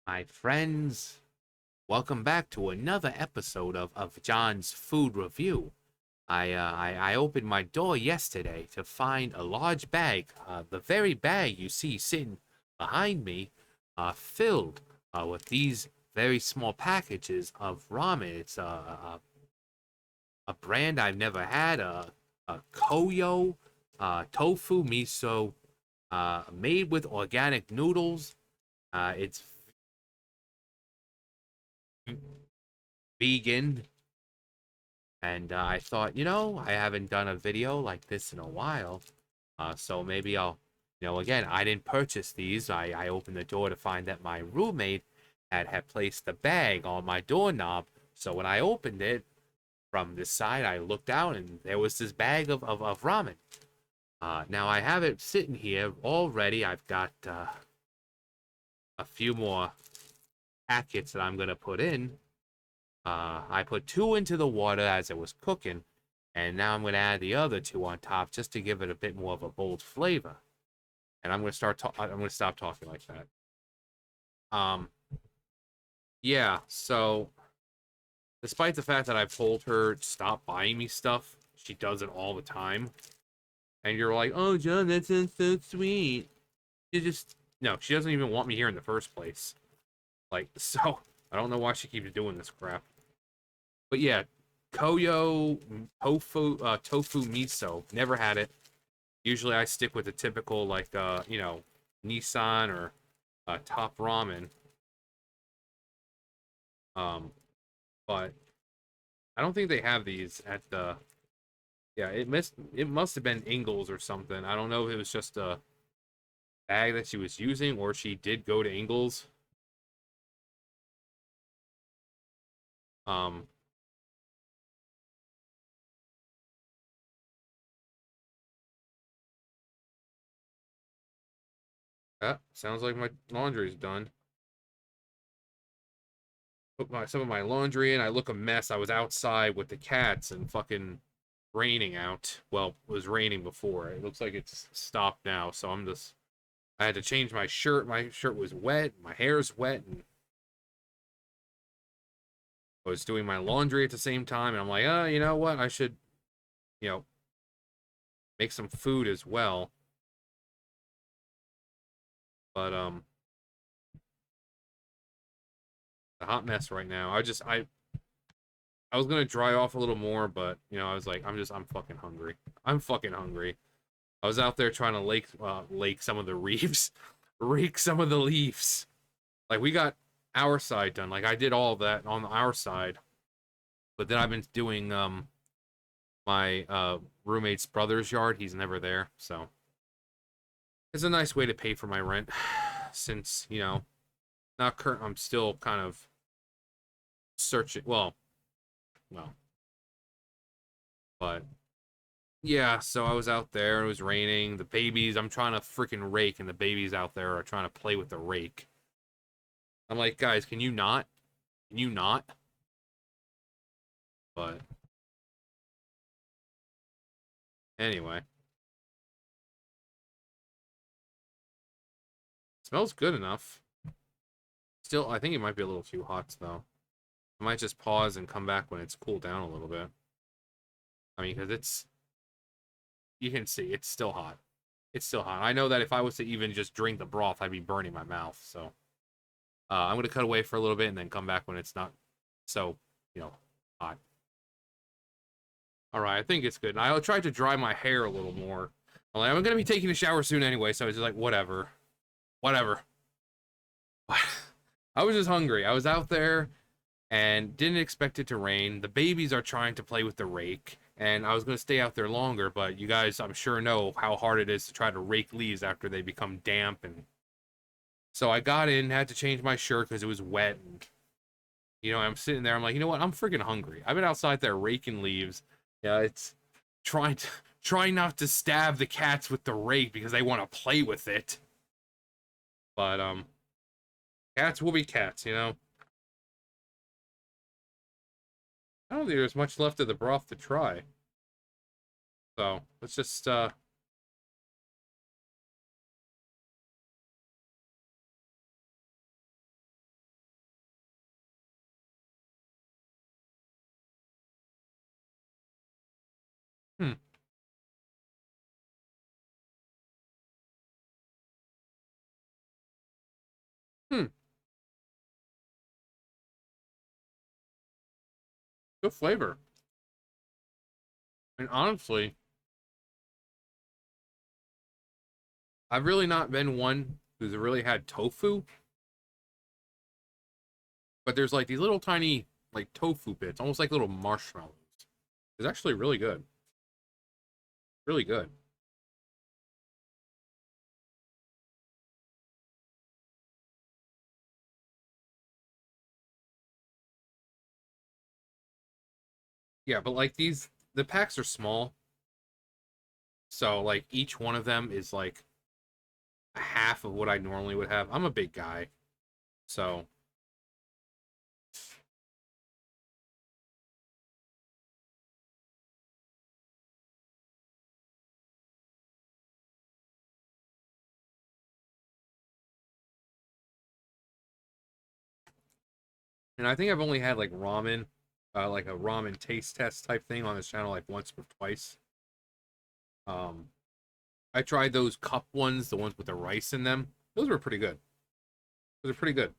My friends, welcome back to another episode of John's Food Review. I opened my door yesterday to find a large bag, the very bag you see sitting behind me, filled with these very small packages of ramen. It's a brand I've never had, a Koyo Tofu Miso, made with organic noodles. It's vegan. And I thought, I haven't done a video like this in a while. So maybe I'll, again, I didn't purchase these. I opened the door to find that my roommate had placed the bag on my doorknob. So when I opened it from this side, I looked out and there was this bag of ramen. Now I have it sitting here already. I've got a few more packets that I'm going to put in. I put two into the water as it was cooking, and now I'm going to add the other two on top just to give it a bit more of a bold flavor. And I'm going to stop talking like that. Um, yeah. So, despite the fact that I've told her stop buying me stuff, she does it all the time. And you're like, "Oh, John, that sounds so sweet." She just no, she doesn't even want me here in the first place. Like, so I don't know why she keeps doing this crap. But yeah, Koyo Tofu Miso. Never had it. Usually I stick with the typical like Nissan or Top Ramen. Um, but I don't think they have these at the yeah, it must have been Ingles or something. I don't know if it was just a bag that she was using or she did go to Ingles. Um, yeah, sounds like my laundry's done. Put some of my laundry in. I look a mess. I was outside with the cats and fucking raining out. Well, it was raining before. It looks like it's stopped now, so I had to change my shirt. My shirt was wet, my hair's wet, and I was doing my laundry at the same time, and I'm like, you know what? I should, you know, make some food as well. But a hot mess right now. I was gonna dry off a little more, but I was like, I'm fucking hungry. I'm fucking hungry. I was out there trying to lake some of the reefs, rake some of the leaves. Like we got our side done. Like I did all of that on our side, but then I've been doing my roommate's brother's yard. He's never there, so it's a nice way to pay for my rent. Since not current, I'm still kind of searching. Well, but yeah. So I was out there. It was raining. The babies. I'm trying to freaking rake, and the babies out there are trying to play with the rake. I'm like, guys, can you not? Can you not? But anyway, smells good enough. Still, I think it might be a little too hot though. I might just pause and come back when it's cooled down a little bit. I mean, because you can see it's still hot. It's still hot. I know that if I was to even just drink the broth, I'd be burning my mouth. So I'm gonna cut away for a little bit and then come back when it's not so hot. All right, I think it's good. And I'll try to dry my hair a little more. I'm gonna be taking a shower soon anyway, so it's just like whatever, whatever. I was just hungry. I was out there and didn't expect it to rain. The babies are trying to play with the rake, and I was going to stay out there longer, but you guys, I'm sure, know how hard it is to try to rake leaves after they become damp. And so I got in, had to change my shirt because it was wet. And, I'm sitting there. I'm like, you know what? I'm freaking hungry. I've been outside there raking leaves. Yeah, it's trying not to stab the cats with the rake because they want to play with it. But cats will be cats. I don't think there's much left of the broth to try. So let's just Hmm, good flavor. And honestly, I've really not been one who's really had tofu, but there's like these little tiny like tofu bits, almost like little marshmallows. It's actually really good. Really good. Yeah, but like the packs are small, so like each one of them is like a half of what I normally would have. I'm a big guy, so and I think I've only had like a ramen taste test type thing on this channel like once or twice. Um, I tried those cup ones, the ones with the rice in them. Those were pretty good. Those are pretty good.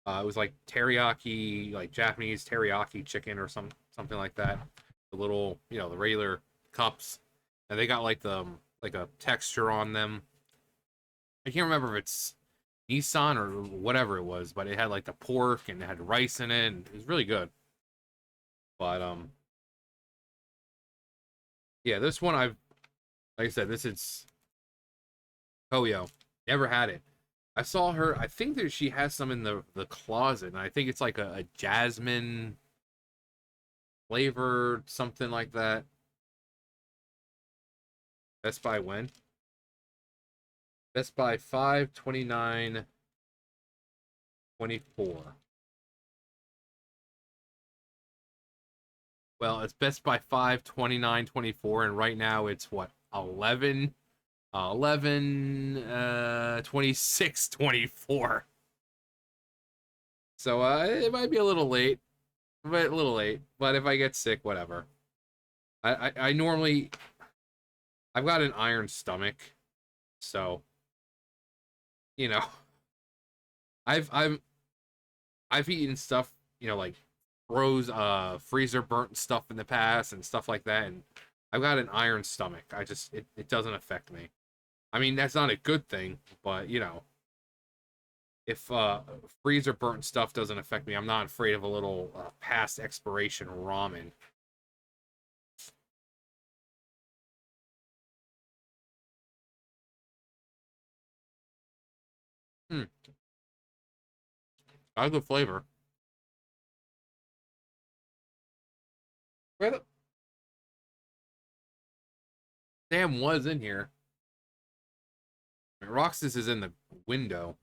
It was like teriyaki, like Japanese teriyaki chicken or something like that. The little, the regular cups, and they got like a texture on them. I can't remember if it's Nissan or whatever it was, but it had like the pork and it had rice in it, and it was really good. But yeah, this one like I said, this is Koyo. Never had it. I saw her. I think that she has some in the closet, and I think it's like a jasmine flavored something like that. Best Buy when? Best Buy 5/29/24. Well, it's Best Buy 5/29/24, and right now it's what 26/24. So it might be a little late, but a little late. But if I get sick, whatever. I normally I've got an iron stomach, so you know I've I've I've eaten stuff, like freezer burnt stuff in the past and stuff like that, and I've got an iron stomach. It doesn't affect me. I mean, that's not a good thing, but if freezer burnt stuff doesn't affect me, I'm not afraid of a little past expiration ramen. Hmm, got a good flavor. Where the damn was in here? Roxas is in the window.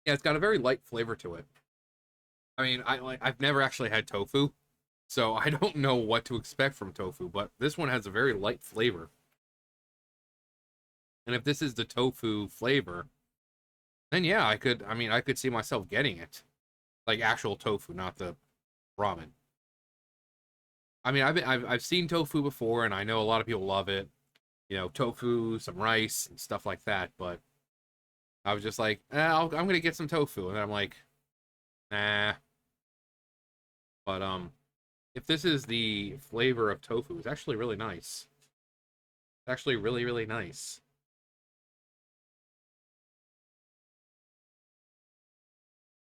Yeah, it's got a very light flavor to it. I mean, I've never actually had tofu, so I don't know what to expect from tofu, but this one has a very light flavor. And if this is the tofu flavor, then yeah, I could see myself getting it. Like actual tofu, not the ramen. I mean, I've seen tofu before and I know a lot of people love it. Tofu, some rice and stuff like that, but I was just like, I'm gonna get some tofu, and then I'm like, nah. But if this is the flavor of tofu, it's actually really nice. It's actually really, really nice.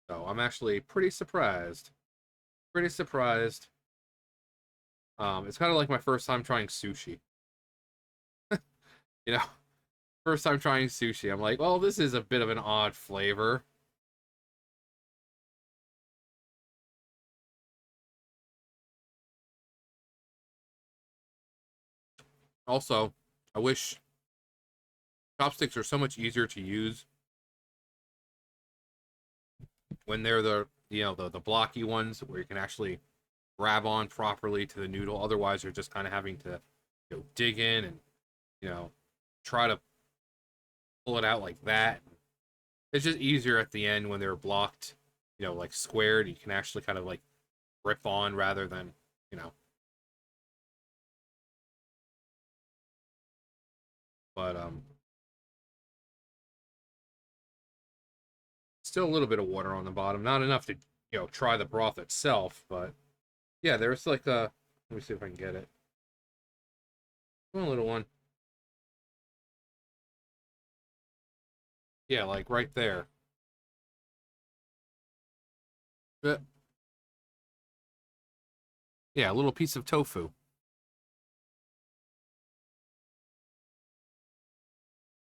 So I'm actually pretty surprised. Pretty surprised. It's kind of like my first time trying sushi. You know, first time trying sushi. I'm like, well, this is a bit of an odd flavor. Also, I wish chopsticks are so much easier to use when they're the blocky ones where you can actually grab on properly to the noodle. Otherwise, you're just kind of having to, dig in and, you know, try to pull it out like that. It's just easier at the end when they're blocked, like squared. You can actually kind of like rip on rather than, you know. But still a little bit of water on the bottom, not enough to, try the broth itself, but yeah, there's like a. Let me see if I can get it. One little one. Yeah, like right there. But yeah, a little piece of tofu.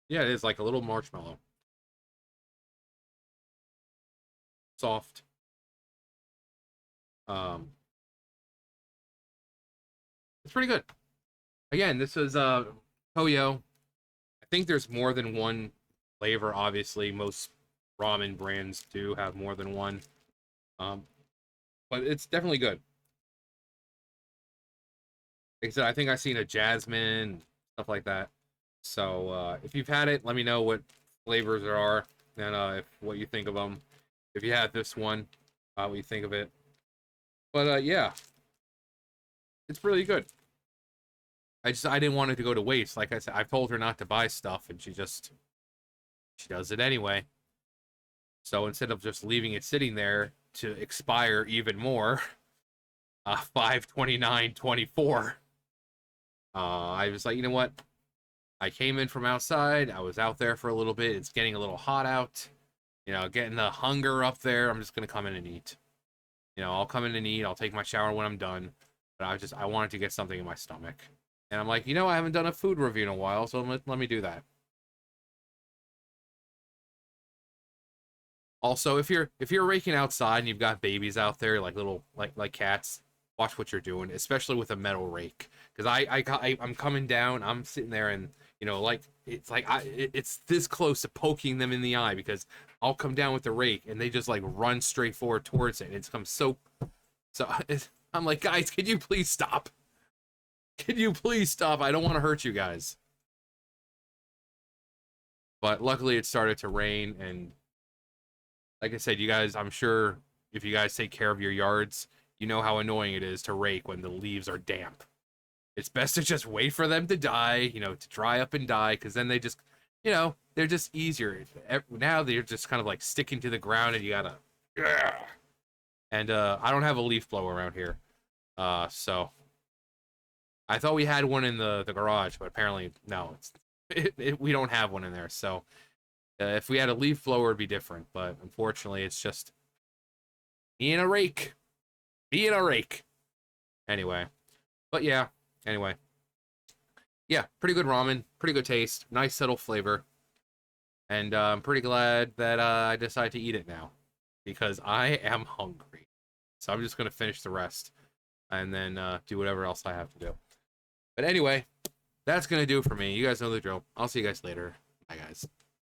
Yeah, it is like a little marshmallow. Soft. Um, it's pretty good. Again, this is Koyo. I think there's more than one flavor. Obviously, most ramen brands do have more than one. Um, but it's definitely good. Like I said, I think I've seen a jasmine, stuff like that. So if you've had it, let me know what flavors there are and if what you think of them. If you had this one, what you think of it. But yeah, it's really good. I didn't want it to go to waste. Like I said, I've told her not to buy stuff, and she does it anyway. So instead of just leaving it sitting there to expire even more, 5/29/24, I was like, you know what? I came in from outside. I was out there for a little bit. It's getting a little hot out. Getting the hunger up there. I'm just gonna come in and eat. I'll come in and eat. I'll take my shower when I'm done. But I wanted to get something in my stomach. And I'm like, I haven't done a food review in a while, so let me do that. Also, if you're raking outside and you've got babies out there like little like cats, watch what you're doing, especially with a metal rake. Because I'm coming down, I'm sitting there and like it's like it's this close to poking them in the eye because I'll come down with the rake and they just like run straight forward towards it and it's come so I'm like, guys, can you please stop? Can you please stop? I don't want to hurt you guys. But luckily it started to rain and like I said, you guys, I'm sure if you guys take care of your yards, you know how annoying it is to rake when the leaves are damp. It's best to just wait for them to die, to dry up and die, because then they're just easier. Now they're just kind of like sticking to the ground and you gotta. And I don't have a leaf blower around here. So I thought we had one in the garage, but apparently no, we don't have one in there. So if we had a leaf blower, it'd be different. But unfortunately, it's just being a rake. Being a rake. Anyway. But yeah. Anyway. Yeah, pretty good ramen. Pretty good taste. Nice, subtle flavor. And I'm pretty glad that I decided to eat it now. Because I am hungry. So I'm just going to finish the rest. And then do whatever else I have to do. But anyway, that's going to do it for me. You guys know the drill. I'll see you guys later. Bye, guys.